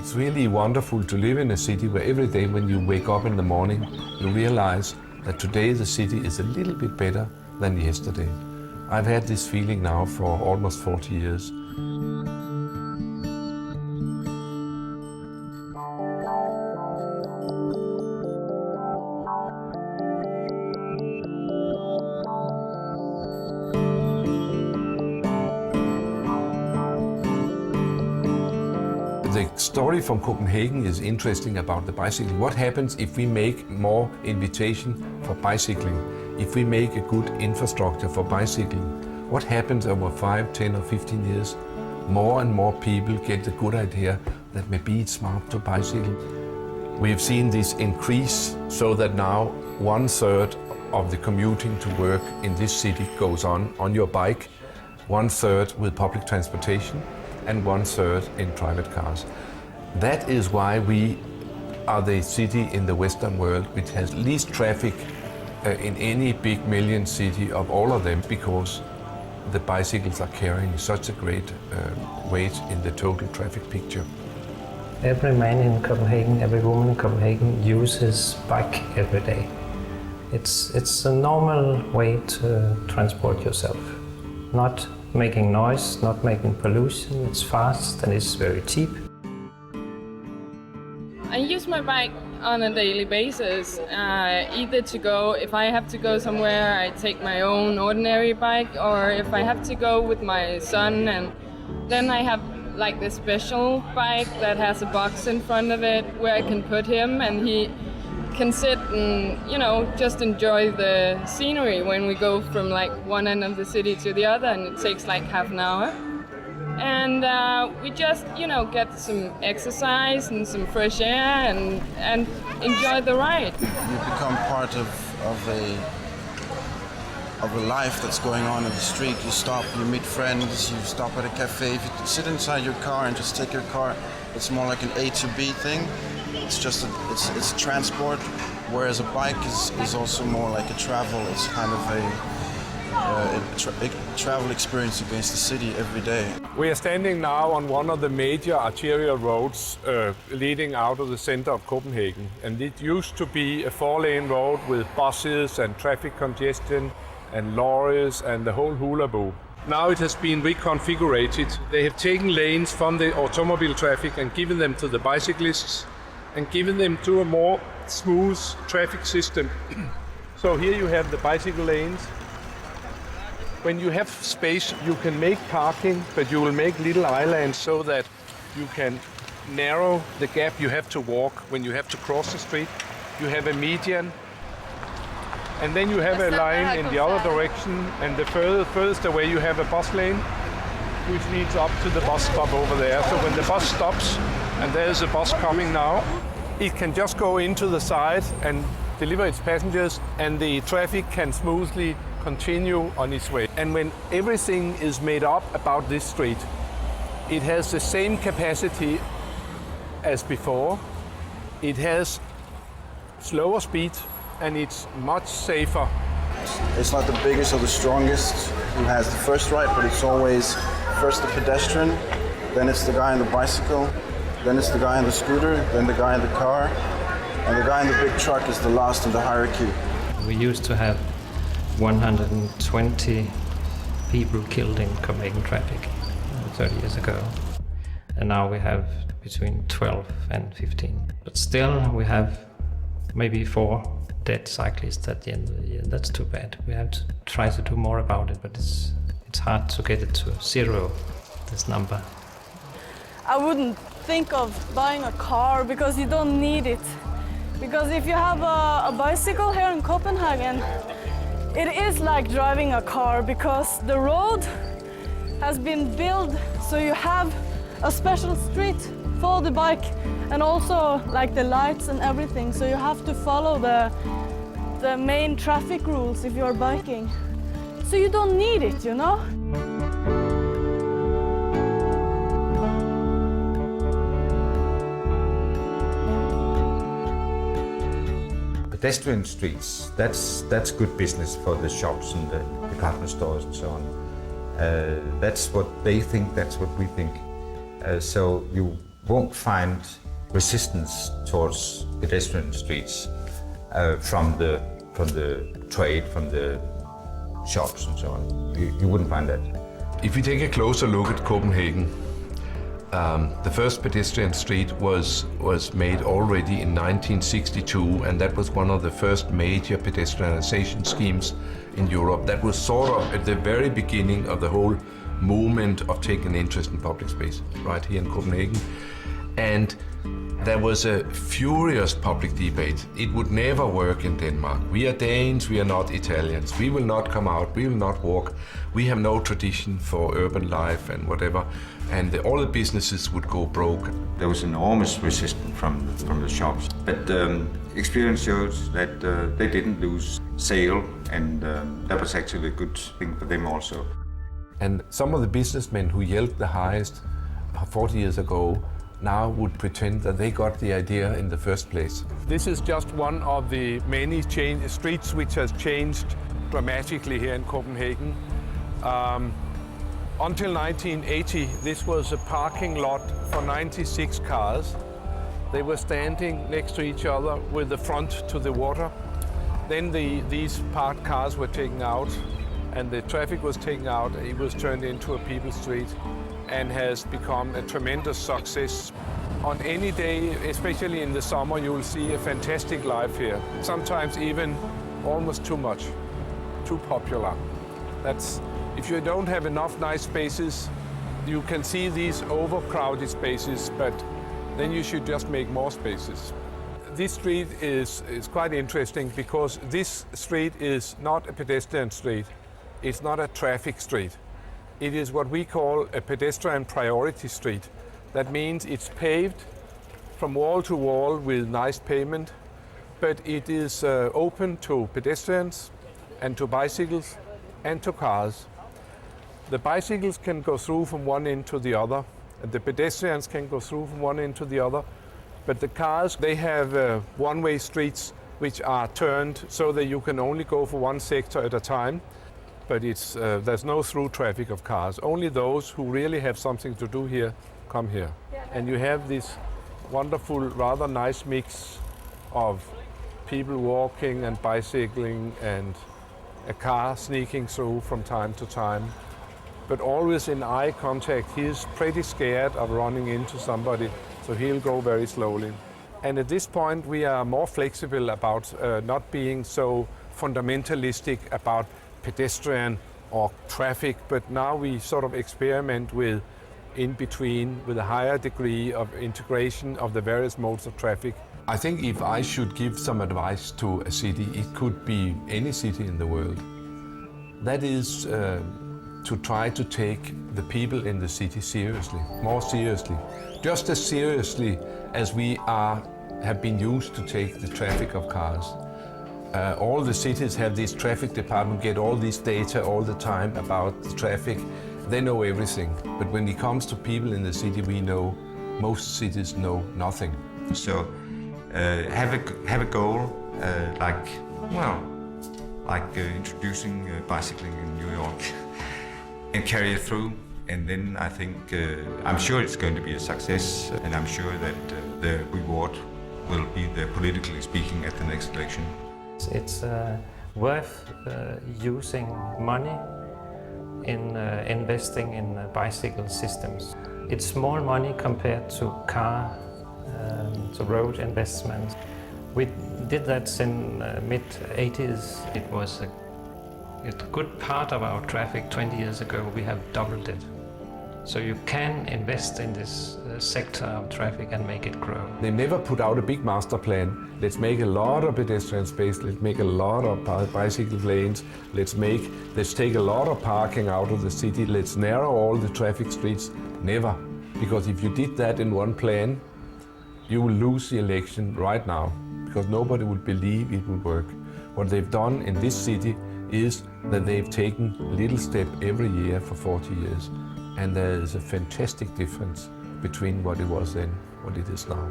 It's really wonderful to live in a city where every day when you wake up in the morning, you realize that today the city is a little bit better than yesterday. I've had this feeling now for almost 40 years. The story from Copenhagen is interesting about the bicycling. What happens if we make more invitation for bicycling? If we make a good infrastructure for bicycling? What happens over 5, 10 or 15 years? More and more people get the good idea that maybe it's smart to bicycle. We've seen this increase so that now 1/3 of the commuting to work in this city goes on your bike, 1/3 with public transportation, and 1/3 in private cars. That is why we are the city in the Western world which has least traffic in any big million city of all of them, because the bicycles are carrying such a great weight in the total traffic picture. Every man in Copenhagen, every woman in Copenhagen uses bike every day. It's a normal way to transport yourself. Not making noise, not making pollution, it's fast and it's very cheap. I use my bike on a daily basis, either to go, if I have to go somewhere, I take my own ordinary bike, or if I have to go with my son, and then I have like this special bike that has a box in front of it where I can put him and he can sit and, you know, just enjoy the scenery when we go from like one end of the city to the other, and it takes like half an hour. And we just, you know, get some exercise and some fresh air and enjoy the ride. You become part of a life that's going on in the street. You stop, you meet friends, you stop at a cafe. If you sit inside your car and just take your car, it's more like an A to B thing. It's just it's transport, whereas a bike is also more like a travel. It's kind of a travel experience against the city every day. We are standing now on one of the major arterial roads leading out of the center of Copenhagen. And it used to be a 4-lane road with buses and traffic congestion and lorries and the whole hula-boo. Now it has been reconfigured. They have taken lanes from the automobile traffic and given them to the bicyclists and given them to a more smooth traffic system. So here you have the bicycle lanes. When you have space, you can make parking, but you will make little islands so that you can narrow the gap you have to walk when you have to cross the street. You have a median, and then you have a line in the other direction, and the furthest away you have a bus lane, which leads up to the bus stop over there. So when the bus stops, and there's a bus coming now, it can just go into the side and deliver its passengers, and the traffic can smoothly continue on its way. And when everything is made up about this street, it has the same capacity as before. It has slower speed and it's much safer. It's not the biggest or the strongest who has the first right, but it's always first the pedestrian, then it's the guy on the bicycle, then it's the guy on the scooter, then the guy in the car, and the guy in the big truck is the last in the hierarchy. We used to have 120 people killed in Copenhagen traffic 30 years ago. And now we have between 12 and 15. But still we have maybe 4 dead cyclists at the end of the year. That's too bad. We have to try to do more about it, but it's hard to get it to 0, this number. I wouldn't think of buying a car because you don't need it. Because if you have a bicycle here in Copenhagen, it is like driving a car, because the road has been built so you have a special street for the bike, and also like the lights and everything. So you have to follow the main traffic rules if you're biking. So you don't need it, you know? Pedestrian streets, that's good business for the shops and the department stores and so on. That's what they think, that's what we think. So you won't find resistance towards pedestrian streets from the trade, from the shops and so on. You wouldn't find that. If we take a closer look at Copenhagen, the first pedestrian street was made already in 1962, and that was one of the first major pedestrianization schemes in Europe. That was sort of at the very beginning of the whole movement of taking interest in public space, right here in Copenhagen. And there was a furious public debate. It would never work in Denmark. We are Danes, we are not Italians. We will not come out, we will not walk. We have no tradition for urban life and whatever. And all the businesses would go broke. There was enormous resistance from the shops. But experience shows that they didn't lose sale, and that was actually a good thing for them also. And some of the businessmen who yelled the highest 40 years ago now would pretend that they got the idea in the first place. This is just one of the many streets which has changed dramatically here in Copenhagen. Until 1980, this was a parking lot for 96 cars. They were standing next to each other with the front to the water. Then these parked cars were taken out and the traffic was taken out. It was turned into a people street and has become a tremendous success. On any day, especially in the summer, you will see a fantastic life here. Sometimes even almost too much, too popular. If you don't have enough nice spaces, you can see these overcrowded spaces, but then you should just make more spaces. This street is quite interesting because this street is not a pedestrian street. It's not a traffic street. It is what we call a pedestrian priority street. That means it's paved from wall to wall with nice pavement, but it is open to pedestrians and to bicycles and to cars. The bicycles can go through from one end to the other, and the pedestrians can go through from one end to the other, but the cars, they have one-way streets which are turned so that you can only go for one sector at a time. But there's no through traffic of cars. Only those who really have something to do here come here. And you have this wonderful, rather nice mix of people walking and bicycling and a car sneaking through from time to time. But always in eye contact. He's pretty scared of running into somebody, so he'll go very slowly. And at this point, we are more flexible about not being so fundamentalistic about pedestrian or traffic, but now we sort of experiment with in between with a higher degree of integration of the various modes of traffic. I think if I should give some advice to a city, it could be any city in the world. That is to try to take the people in the city seriously, more seriously, just as seriously as we have been used to take the traffic of cars. All the cities have this traffic department, get all this data all the time about the traffic. They know everything. But when it comes to people in the city, we know most cities know nothing. So have a goal like introducing bicycling in New York and carry it through. And then I think, I'm sure it's going to be a success, and I'm sure that the reward will be the politically speaking at the next election. It's worth using money in investing in bicycle systems. It's small money compared to to road investments. We did that in mid-80s. It was a good part of our traffic 20 years ago. We have doubled it. So you can invest in this sector of traffic and make it grow. They never put out a big master plan. Let's make a lot of pedestrian space, let's make a lot of bicycle lanes, let's take a lot of parking out of the city, let's narrow all the traffic streets. Never. Because if you did that in one plan, you will lose the election right now, because nobody would believe it would work. What they've done in this city is that they've taken a little step every year for 40 years. And there is a fantastic difference between what it was then and what it is now.